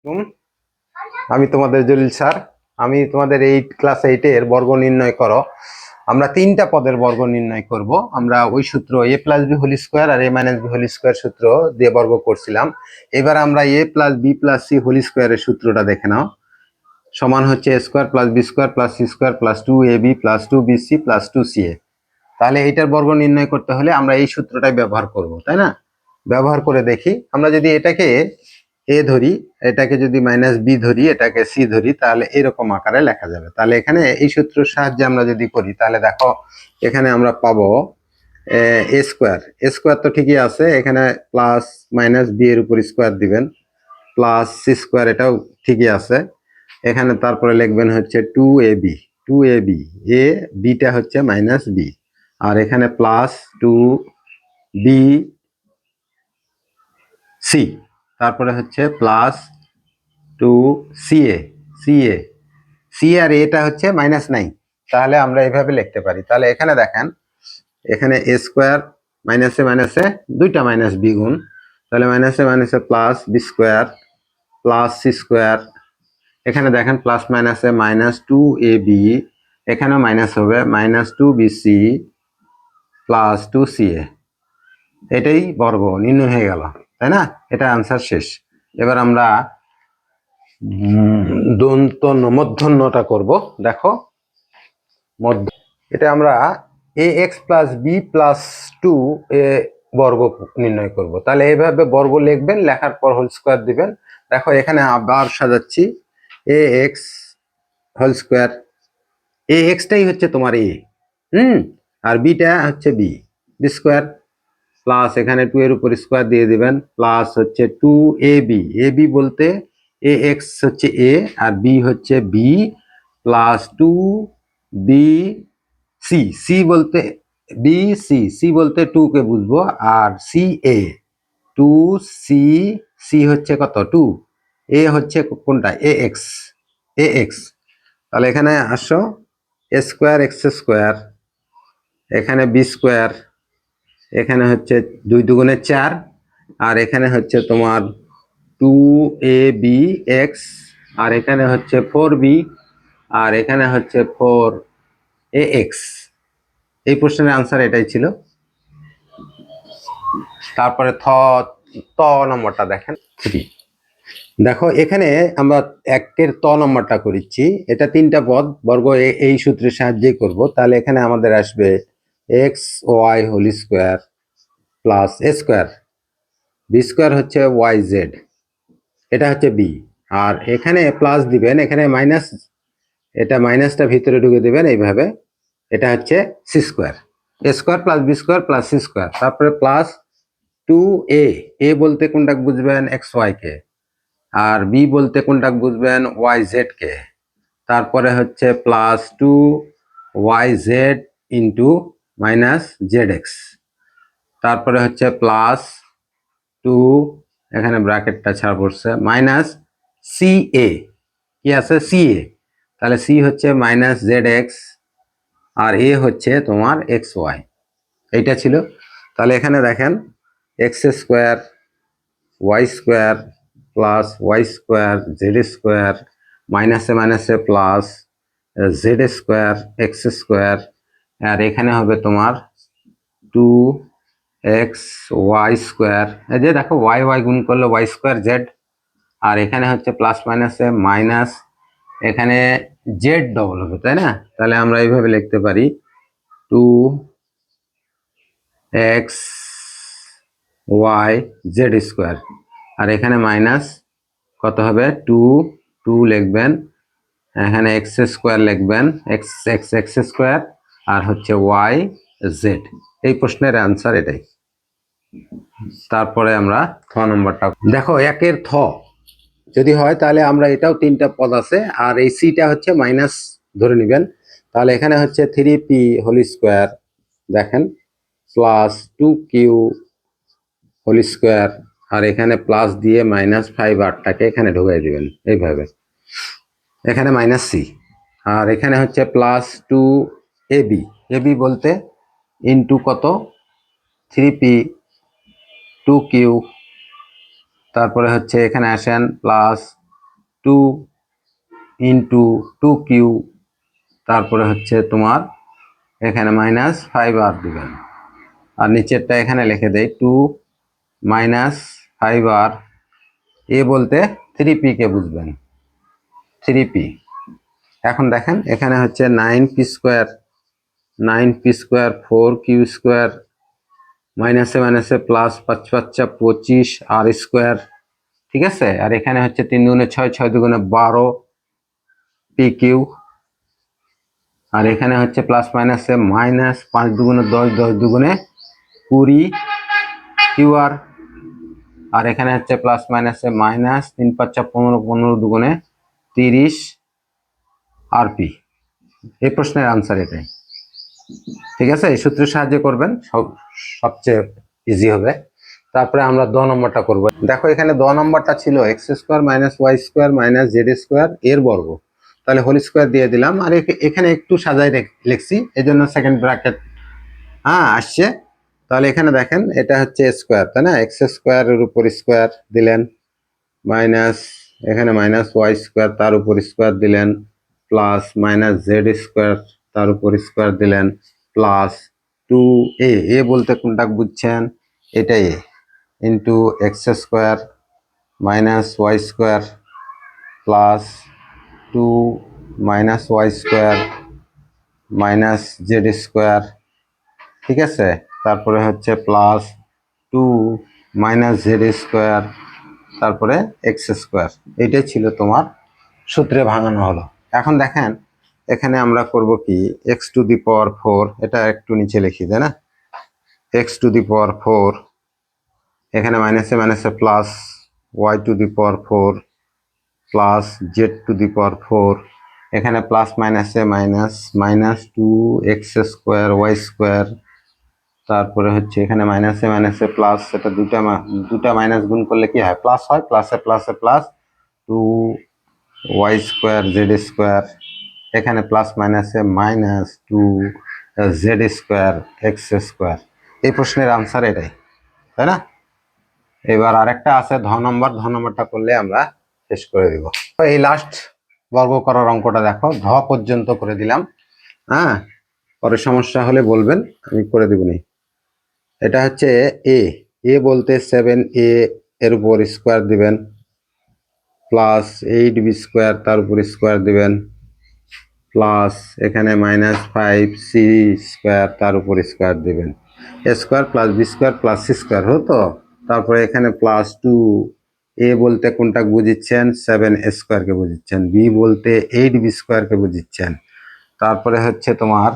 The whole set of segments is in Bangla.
হুম, আমি তোমাদের জলিল স্যার। আমি তোমাদের ক্লাস 8 এর বর্গ নির্ণয় করো। আমরা তিনটা পদের বর্গ নির্ণয় করব। আমরা ওই সূত্র a plus b whole square আর a minus b whole square সূত্র দিয়ে বর্গ করছিলাম। এবার আমরা a plus b plus c whole স্কোয়ারের সূত্রটা দেখে নাও। সমান হচ্ছে a square plus b square plus c square plus 2ab plus 2bc plus 2ca। তাহলে এইটার বর্গ নির্ণয় করতে হলে আমরা এই সূত্রটাই ব্যবহার করব, তাই না? ব্যবহার করে দেখি। আমরা যদি এটাকে এ ধরি, এটাকে যদি মাইনাস বি ধরি, এটাকে সি ধরি, তাহলে এরকম আকারে লেখা যাবে। তাহলে এখানে এই সূত্রের সাহায্যে আমরা যদি করি, তাহলে দেখো এখানে আমরা পাবো এ স্কোয়ার। এ স্কোয়ার তো ঠিকই আছে, এখানে প্লাস মাইনাস বি এর উপর স্কোয়ার দিবেন, প্লাস সি স্কোয়ার, এটাও ঠিকই আছে। এখানে তারপরে লিখবেন হচ্ছে 2ab, 2ab, এ বিটা হচ্ছে মাইনাস বি, আর এখানে প্লাস 2bc, তারপরে হচ্ছে প্লাস 2ca, ca, সি আর এটা হচ্ছে -9। তাহলে আমরা এইভাবে লিখতে পারি। তাহলে এখানে দেখেন, এখানে a স্কোয়ার মাইনাসে মাইনাসে দুইটা মাইনাস বি গুণ, তাহলে মাইনাসে মাইনাসে plus b square plus c square. এখানে দেখেন প্লাস মাইনাসে -2ab, এখানেও মাইনাস হবে -2bc প্লাস 2ca। এটাই বর্গ নির্ণয় হয়ে গেল, তাই না? এটা আনসার শেষ। এবার আমরা দন্ত মূর্ধন্যটা করব। দেখো মধ্য, এটা আমরা এ এক্স প্লাস বি প্লাস 2 এ বর্গ নির্ণয় করব। তাহলে এইভাবে বর্গ লিখবেন, লেখার পর হোল স্কোয়ার দিবেন। দেখো এখানে আবার সাজাচ্ছি, এ এক্স হোল স্কোয়ার, এ এক্সটাই হচ্ছে তোমার এ, আর বিটা হচ্ছে বি, বি স্কোয়ার প্লাস এখানে 2 এর উপর স্কোয়ার দিয়ে দিবেন, প্লাস হচ্ছে 2ab, এ বি বলতে এ এক্স হচ্ছে এ আর বি হচ্ছে বি, প্লাস 2বি সি, সি বলতে বি সি, সি বলতে 2 কে বুঝবো, আর সি এ 2c, সি হচ্ছে কত 2, এ হচ্ছে কোনটা এ এক্স, এ এক্স। তাহলে এখানে আসো, এ স্কোয়ার এক্স স্কোয়ার, এখানে বি স্কোয়ার, এখানে হচ্ছে 2 দুগুণে 4, আর এখানে হচ্ছে তোমার 2abx, আর এখানে হচ্ছে 4b, আর এখানে হচ্ছে 4ax। এই প্রশ্নের আনসার এটাই ছিল। তারপরে ত নম্বরটা দেখেন 3। দেখো এখানে আমরা একের ত নম্বরটা করেছি, এটা তিনটা পদ বর্গ এই সূত্রের সাহায্যে করব। তাহলে এখানে আমাদের আসবে x y whole square plus a square, b square হচ্ছে ওয়াই জেড, এটা হচ্ছে বি, আর এখানে প্লাস দিবেন, এখানে মাইনাস, এটা মাইনাসটা ভিতরে ঢুকে দিবেন এইভাবে, এটা হচ্ছে c square, a square plus b square plus c square, তারপরে প্লাস 2a, এ বলতে কোনটা বুঝবেন এক্স ওয়াই কে, আর বি বলতে কোনটা বুঝবেন ওয়াই জেড কে, তারপরে হচ্ছে plus 2yz into minus z x, তারপরে হচ্ছে প্লাস 2, এখানে ব্র্যাকেটটা ছাড়া পড়ছে, মাইনাস সি এ, কি আছে সি এ, তাহলে সি হচ্ছে মাইনাস জেড এক্স আর এ হচ্ছে তোমার এক্স ওয়াই, এইটা ছিল। তাহলে এখানে দেখেন x square y square plus y square z square, মাইনাসে মাইনাসে plus z square x square, আর এখানে হবে তোমার 2x ওয়াই স্কোয়ার, এই যে দেখো ওয়াই ওয়াই গুণ করলে ওয়াই স্কোয়ার জেড, আর এখানে হচ্ছে প্লাস মাইনাসে মাইনাস, এখানে জেড ডবল হবে, তাই না? তাহলে আমরা এইভাবে লিখতে পারি 2x ওয়াই জেড স্কোয়ার, আর এখানে মাইনাস কত হবে 2 লিখবেন, এখানে এক্স স্কোয়ার লিখবেন, এক্স এক্স এক্স স্কোয়ার, আর হচ্ছে ওয়াই জেড। এই প্রশ্নের অ্যান্সার এটাই। তারপরে আমরা থ নম্বরটা দেখো, একের থ যদি হয় তাহলে আমরা এটাও তিনটা পদ আছে, আর এই সিটা হচ্ছে মাইনাস ধরে নেবেন। তাহলে এখানে হচ্ছে 3p হোল স্কোয়ার, দেখেন প্লাস 2q হোল স্কোয়ার, আর এখানে প্লাস দিয়ে -5 এখানে ঢুকাই দিবেন এইভাবে, এখানে মাইনাস সি, আর এখানে হচ্ছে প্লাস 2ab, এবি বলতে ইন্টু কত 3p 2q, তারপরে হচ্ছে এখানে আসেন plus two into two q, তারপরে হচ্ছে তোমার এখানে -5r দিবেন, আর নিচেরটা এখানে লিখে দেই 2 -5r। এ বলতে 3p কে বুঝবেন, 3p। এখন দেখেন এখানে হচ্ছে 9p² 4q², মাইনাসে মাইনাসে প্লাস, 5 5 25 r², ঠিক আছে। আর এখানে হচ্ছে 3 দুগুণে 6, 6 দুগুণে 12 pq, আর এখানে হচ্ছে প্লাস মাইনাসে মাইনাস, 5 দুগুণে 10, 10 দুগুণে 20 qr, আর এখানে হচ্ছে প্লাস মাইনাসে মাইনাস, 3 5 15, 15 দুগুণে 30 rp। এই প্রশ্নের আনসার এটাই, ঠিক আছে। এই সূত্রের সাহায্যে করবেন, সবচেয়ে ইজি হবে। তারপরে আমরা 2 নম্বরটা করব। দেখো এখানে 2 নম্বরটা ছিল x² - y² - z² এর বর্গ, তাহলে হোল স্কোয়ার দিয়ে দিলাম, আর এখানে একটু সাজাই লিখছি, এজন্য সেকেন্ড ব্র্যাকেট আসছে। তাহলে এখানে দেখেন এটা হচ্ছে স্কোয়ার, তাই না, x² এর উপর স্কোয়ার দিলেন, মাইনাস এখানে -y² তার উপর স্কোয়ার দিলেন, প্লাস -z² তার উপর স্কোয়ার দিলেন, প্লাস 2a, এ বলতে কোনটা বুঝছেন, এটাই, into x² - y² plus 2 -y² -z², ঠিক আছে। তারপরে হচ্ছে প্লাস 2 -z², তারপরে x²। এইটাই ছিল তোমার সূত্রে ভাঙানো হলো। এখন দেখেন এখানে আমরা করব কি, x⁴, এটা একটু নিচে লিখি, তাই না, x⁴, এখানে মাইনাসে মাইনাসে প্লাস y⁴ প্লাস z⁴, এখানে প্লাস মাইনাসে মাইনাস, -2x² y², তারপরে হচ্ছে এখানে মাইনাসে মাইনাসে প্লাস, এটা দুটা মাইনাস গুণ করলে কি হয়, প্লাস হয়, প্লাসে প্লাসে প্লাস 2y² z², এখানে প্লাস মাইনাসে মাইনাস 2z² x²। এই প্রশ্নের আনসার এটাই, তাই না। এবার আরেকটা আছে ধ নম্বরটা করলে আমরা শেষ করে দিব। এই লাস্ট বর্গ করার অঙ্কটা দেখো, ধ পর্যন্ত করে দিলাম, পরে সমস্যা হলে বলবেন, আমি করে দিবনি। এটা হচ্ছে এ বলতে 7a এর উপর স্কোয়ার দিবেন, প্লাস 8b² তার উপর স্কোয়ার দিবেন, প্লাস এখানে -5c² তার উপর স্কোয়ার দিবেন, square plus b² plus c² হতো। তারপরে এখানে প্লাস 2, এ বলতে কোনটা বুঝিচ্ছেন, 7a² কে বুঝিচ্ছেন, বি বলতে 8b² কে বুঝিচ্ছেন। তারপরে হচ্ছে তোমার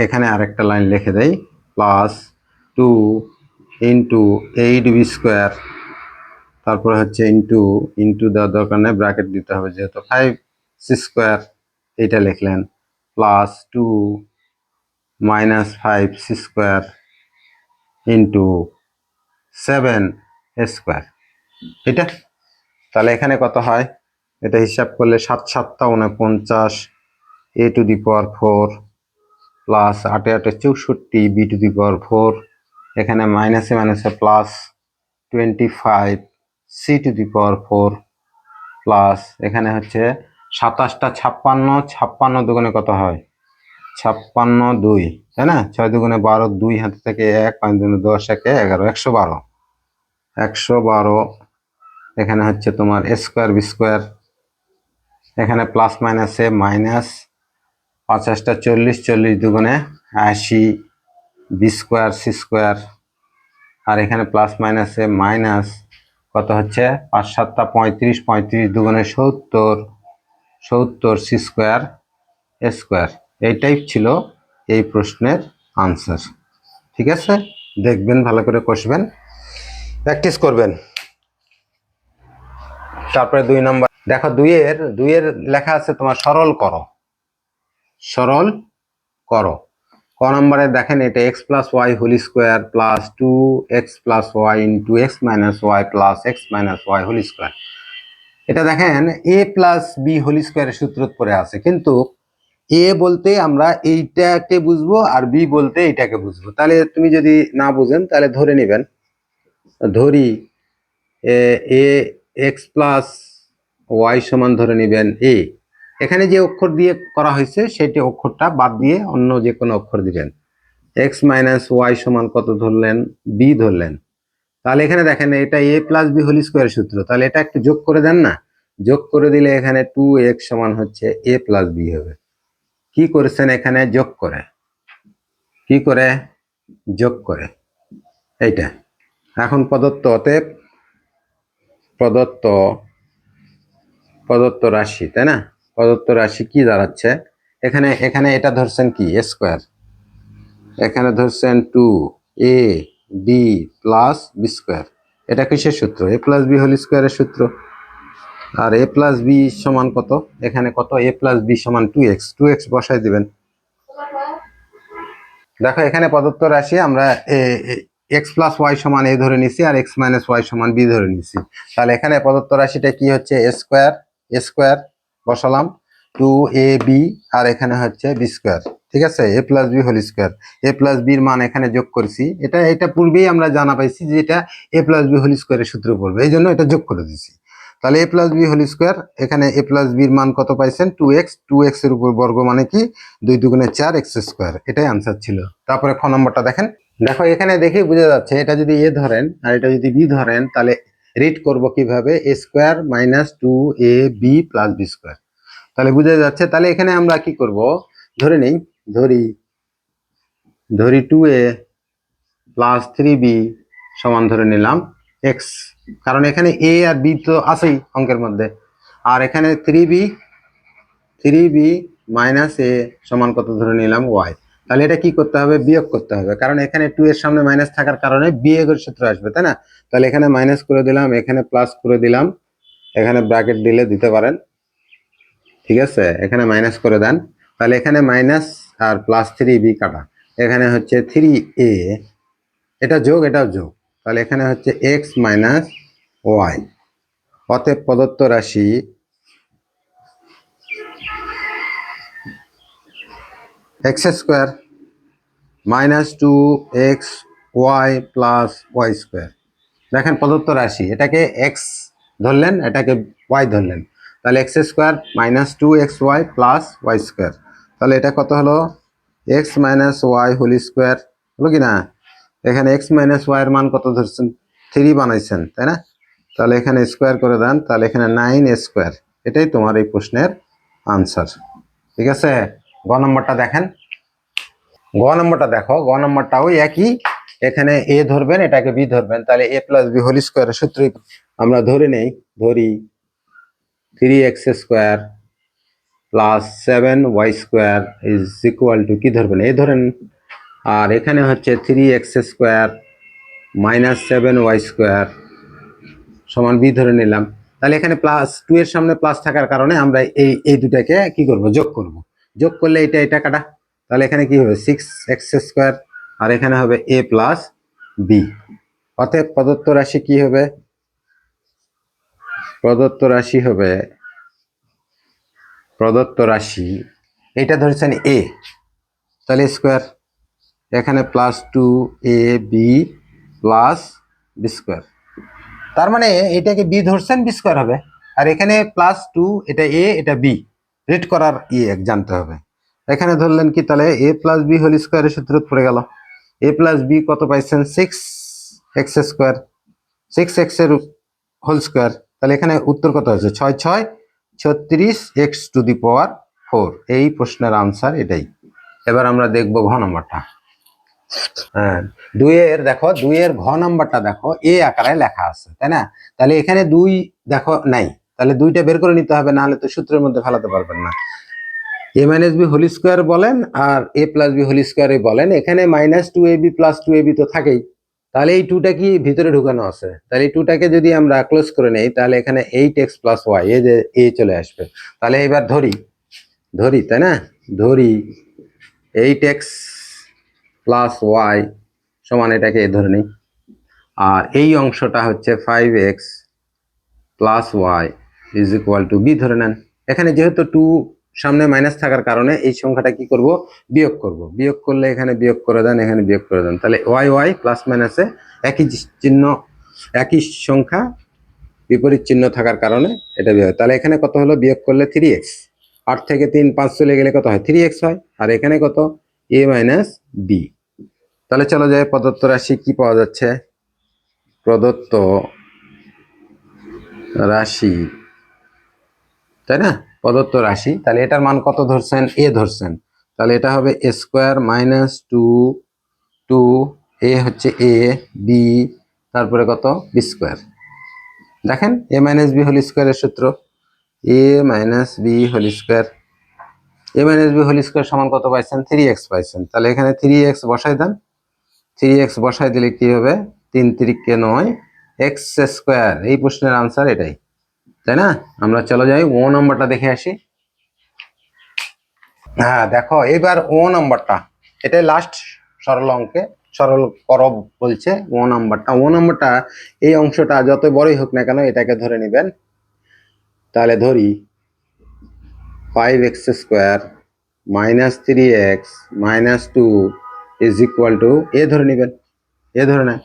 এখানে আরেকটা লাইন লিখে দেই, প্লাস 2 ইন্টু 8b², তারপরে হচ্ছে ইন্টু দেওয়ার দরকার নেই, ব্র্যাকেট দিতে হবে যেহেতু, 5c², এইটা লিখলেন, প্লাস 2 -5c² ইন্টু 7a², এটা। তাহলে এখানে কত হয়, এটা হিসাব করলে 7 7 49, a⁴ প্লাস 8 8 64 b⁴, এখানে মাইনাসে মাইনাসে প্লাস 25 c⁴, প্লাস এখানে হচ্ছে 27টা 56, 56 দুগুণে কত হয়, 56 2, তাই না, 6 দুগুণে 12, 2 হাতে থেকে 1, 5 দুগুণে 10, 1 11, 112, এখানে হচ্ছে তোমার a² b², এখানে প্লাস মাইনাসে মাইনাস, 50টা 40, 40 দুগুণে 80, b² c², আর এখানে প্লাস মাইনাসে মাইনাস, কত হচ্ছে 5 7 35, 35 দুগুণে 70, 70 c² a²। এইটাই ছিল এই প্রশ্নের আনসার, ঠিক আছে। দেখবেন, ভালো করে কষবেন, প্র্যাকটিস করবেন। তারপরে 2 নম্বর দেখো, দুইয়ের লেখা আছে তোমার সরল করো, ক নম্বরে দেখেন, এটা x + y whole square plus 2x + y into x - y plus x - y whole square. এটা দেখেন a + b হোল স্কোয়ারের সূত্র পরে আছে, কিন্তু a বলতে আমরা এইটাকে বুঝবো আর b বলতে এইটাকে বুঝবো। তাহলে তুমি যদি না বুঝেন তাহলে ধরে নেবেন, ধরি এক্স প্লাস ওয়াই সমান ধরে নেবেন এ। এখানে যে অক্ষর দিয়ে করা হয়েছে সেটি অক্ষরটা বাদ দিয়ে অন্য যে কোনো অক্ষর দিবেন। এক্স মাইনাস ওয়াই সমান কত ধরলেন? বি ধরলেন। তাহলে এখানে দেখেন এটা এ প্লাস বি হোল স্কোয়ারের সূত্র, তাহলে এটা একটু যোগ করে দেন না। যোগ করে দিলে এখানে 2x সমান হচ্ছে এ প্লাস বি হবে। কি করেছেন এখানে? যোগ করে। কি করে? যোগ করে এইটা। এখন প্রদত্ত, অতএব প্রদত্ত প্রদত্ত রাশি, তাই না? প্রদত্ত রাশি কি দাঁড়াচ্ছে? এখানে এখানে এটা ধরছেন কি স্কোয়ার, এখানে ধরছেন 2ab প্লাস বি স্কোয়ার। এটা কিসের সূত্র? এ প্লাস বি হোল স্কোয়ারের সূত্র। আর এ প্লাস বি সমান কত? এখানে কত? এ প্লাস বি সমান 2x বসাই দিবেন। দেখো এখানে প্রদত্ত রাশি আমরা এক্স প্লাস ওয়াই সমান এ ধরে নিছি আর এক্স মাইনাস ওয়াই সমান বি ধরে নিছি। তাহলে এখানে প্রদত্ত রাশিটা কি হচ্ছে? এ স্কোয়ার বসালাম, 2ab আর এখানে হচ্ছে বি স্কোয়ার। ঠিক আছে, a plus b whole square. A plus বির মান এখানে যোগ করেছি। এটা পূর্বেই আমরা জানা পাইছি যে এটা এ প্লাস বি হোল স্কোয়ারের সূত্র পড়বে, এই জন্য এটা যোগ করে দিছি। তাহলে এ প্লাস বি হোল স্কোয়ার, এখানে এ প্লাস বির মান কত পাইছেন? 2x এর উপর বর্গ মানে কি 2 দুগুণে 4 এক্স স্কোয়ার, এটাই আনসার ছিল। তারপরে খ নম্বরটা দেখেন। দেখো এখানে দেখেই বোঝা যাচ্ছে এটা যদি এ ধরেন আর এটা যদি বি ধরেন তাহলে রিড করব কিভাবে? A square minus 2ab plus b square. তাহলে বোঝা যাচ্ছে। তাহলে এখানে আমরা কি করব? ধরে নেই, ধরি 2a প্লাস 3b সমান ধরে নিলাম এক্স, কারণ এখানে এ আর বি তো আছেই অঙ্কের মধ্যে। আর এখানে 3b মাইনাস এ সমান কত ধরে নিলাম? ওয়াই। তাহলে এটা কি করতে হবে? বিয়োগ করতে হবে, কারণ এখানে 2 এর সামনে মাইনাস থাকার কারণে বিয়োগের সূত্র আসবে, তাই না? তাহলে এখানে মাইনাস করে দিলাম, এখানে প্লাস করে দিলাম, এখানে ব্র্যাকেট দিলে দিতে পারেন। ঠিক আছে, এখানে মাইনাস করে দেন। তাহলে এখানে মাইনাস আর প্লাস 3b কাটা, এখানে হচ্ছে 3a, এটা যোগ এটাও যোগ। তাহলে এখানে হচ্ছে এক্স মাইনাস ওয়াই। অতএব প্রদত্ত রাশি x square minus 2x y plus y square. দেখেন প্রদত্ত রাশি, এটাকে এক্স ধরলেন, এটাকে ওয়াই ধরলেন। তাহলে x square minus 2xy plus y square. তাহলে এটা কত হলো? X minus y whole square হলো কি না? এখানে এক্স মাইনাস ওয়াই এর মান কত ধরছেন? 3 বানাইছেন, তাই না? তাহলে এখানে স্কোয়ার করে দেন, তাহলে এখানে 9 স্কোয়ার। এটাই তোমার এই প্রশ্নের আনসার। ঠিক আছে, গ নম্বরটা দেখেন। গ নম্বরটা দেখো, গ নম্বরটাও একই। এখানে এ ধরবেন, এটাকে বি ধরবেন। তাহলে এ প্লাস বি হোল স্কোয়ারের সূত্র আমরা ধরে নেই। ধরি 3x square plus 7y square is equal two, কি ধরবেন? এ ধরেন। আর এখানে হচ্ছে 3x square minus 7y square সমান বি ধরে নিলাম। তাহলে এখানে প্লাস 2 এর সামনে প্লাস থাকার কারণে আমরা এই দুটাকে কি করব? যোগ করব। যোগ করলে এটা কাটা, তাহলে এখানে কি হবে? 6x স্কোয়ার আর এখানে হবে a প্লাস বি। অতএব প্রদত্ত রাশি কি হবে? প্রদত্ত রাশি এটা ধরেছেন a, তাহলে স্কোয়ার, এখানে plus 2ab plus b square. তার মানে এটাকে বি ধরছেন, বি স্কোয়ার হবে। আর এখানে প্লাস 2, এটা এ এটা বি, রিড করার জানতে হবে। এখানে ধরলেন কি? তাহলে এ প্লাস বি হোল স্কোয়ারের সূত্র পড়ে গেল। এ প্লাস বি কত পাইছেন? 6x স্কোয়ার, 6x এর হোল স্কোয়ার। তাহলে এখানে উত্তর কত হচ্ছে? 6 6 36 x টু দি পাওয়ার 4। এই প্রশ্নের আনসার এটাই। এবার আমরা দেখব ঘ নম্বরটা। হ্যাঁ, 2 এর দেখো, 2 এর ঘ নাম্বারটা দেখো এ আকারে লেখা আছে, তাই না? তাহলে এখানে 2 দেখো নাই, তাহলে 2টা বের করে নিতে হবে, নাহলে তো সূত্রের মধ্যে ফেলাতে পারবেন না। এ মাইনাস বি হোল স্কোয়ার বলেন আর এ প্লাস বি হোল স্কোয়ারে বলেন, এখানে মাইনাস 2ab প্লাস 2ab তো থাকেই। তাহলে এই 2টা কি ভিতরে ঢুকানো আছে? তাহলে এই 2টাকে যদি আমরা ক্লোজ করে নেই তাহলে এখানে 8x প্লাস ওয়াই, এই যে এ চলে আসবে। তাহলে এবার ধরি, তাই না? ধরি 8x প্লাস ওয়াই সমান, এটাকে ধরে নিই। আর এই অংশটা হচ্ছে 5x plus y is equal to b ধরে নেন। এখানে যেহেতু 2 সামনে মাইনাস থাকার কারণে এই সংখ্যাটা কি করব? বিয়োগ করব। বিয়োগ করলে এখানে বিয়োগ করে দেন, এখানে বিয়োগ করে দেন। তাহলে ওয়াই প্লাস মাইনাসে একই চিহ্ন, একই সংখ্যা বিপরীত চিহ্ন থাকার কারণে এটা বিয়োগ। তাহলে এখানে কত হলো, বিয়োগ করলে 3x, 8 থেকে 3 5 চলে গেলে কত হয়, 3x হয়। আর এখানে কত, a মাইনাস বি। তাহলে চলো যাই, প্রদত্ত রাশি কি পাওয়া যাচ্ছে, প্রদত্ত রাশি, তাই না, প্রদত্ত রাশি। তাহলে এটার মান কত ধরছেন, এ ধরছেন, তাহলে এটা হবে a স্কোয়ার মাইনাস 2 এ হচ্ছে এ, বি, তারপরে কত, বি স্কোয়ার। দেখেন এ মাইনাস বি হোল স্কোয়ারের সূত্র, এ মাইনাস বি হোল স্কোয়ার, এ মাইনাস বি হোল স্কোয়ার সমান কত পাইছেন, 3x পাইছেন। তাহলে এখানে 3x বসাই দেন, 3x বসাই দিলে কি হবে, 3 3 9 এক্স স্কোয়ার। এই প্রশ্নের আনসার এটাই, তাই না। আমরা চলো যাই ও নাম্বারটা দেখে আসি। হ্যাঁ দেখো এবার ও নাম্বারটা, এটাই লাস্ট সরল অঙ্কে, সরল করব বলছে ও নাম্বারটা। ও নাম্বারটা এই অংশটা যত বড়ই হোক না কেন এটাকে ধরে নেবেন। তাহলে ধরি 5x square minus 3x minus 2 is equal to, a ধরে নেবেন, এ ধরে নেন।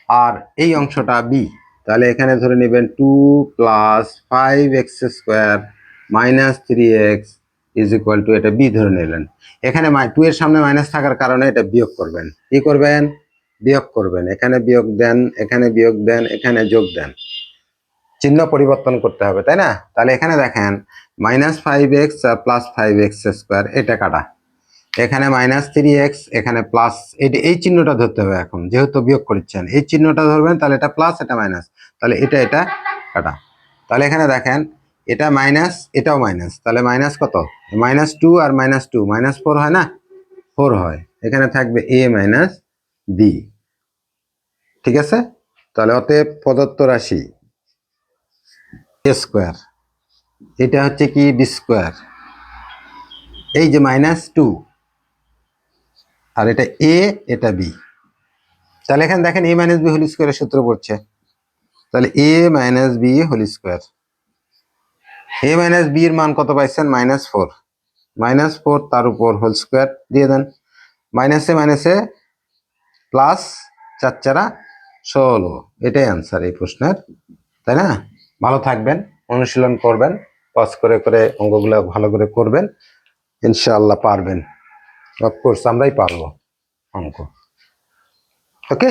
আর এই অংশটা বি, তাহলে এখানে ধরে নেবেন 2 plus 5x square minus 3x is equal two, এটা বি ধরে নিলেন। এখানে 2 এর সামনে মাইনাস থাকার কারণে এটা বিয়োগ করবেন। কি করবেন, বিয়োগ করবেন। এখানে বিয়োগ দেন, এখানে বিয়োগ দেন, এখানে যোগ দেন, চিহ্ন পরিবর্তন করতে হবে, তাই না। তাহলে এখানে দেখেন মাইনাস 5x আর প্লাস 5x স্কোয়ার, এটা কাটা। এখানে মাইনাস 3x, এখানে প্লাস, এই চিহ্নটা ধরতে হবে এখন, যেহেতু বিয়োগ করছেন এই চিহ্নটা ধরবেন। তাহলে এটা প্লাস, এটা মাইনাস, তাহলে এটা কাটা। তাহলে এখানে দেখেন এটা মাইনাস, এটাও মাইনাস, তাহলে মাইনাস কত, -2 আর -2 -4 হয় না, 4 হয়। এখানে থাকবে a মাইনাস বি, ঠিক আছে। তাহলে অতএব প্রদত্ত রাশি a স্কোয়ার, এটা হচ্ছে কি বি স্কোয়ার, এই যে -2, আর এটা এ, এটা বি। তাহলে এখানে দেখেন এ মাইনাস বি হোল স্কোয়ারের সূত্র পড়ছে, তাহলে এ মাইনাস বি হোল স্কোয়ার। এ মাইনাস বি এর মান কত পাইছেন, -4, -4 তার উপর হোল স্কোয়ার দিয়ে দেন। মাইনাসে মাইনাসে প্লাস, 4 4 16, এটাই আনসার এই প্রশ্নের, তাই না। ভালো থাকবেন, অনুশীলন করবেন, পজ করে করে অঙ্কগুলো ভালো করে করবেন, ইনশাআল্লাহ পারবেন। অফকোর্স আমরাই পারবো অঙ্ক, ওকে।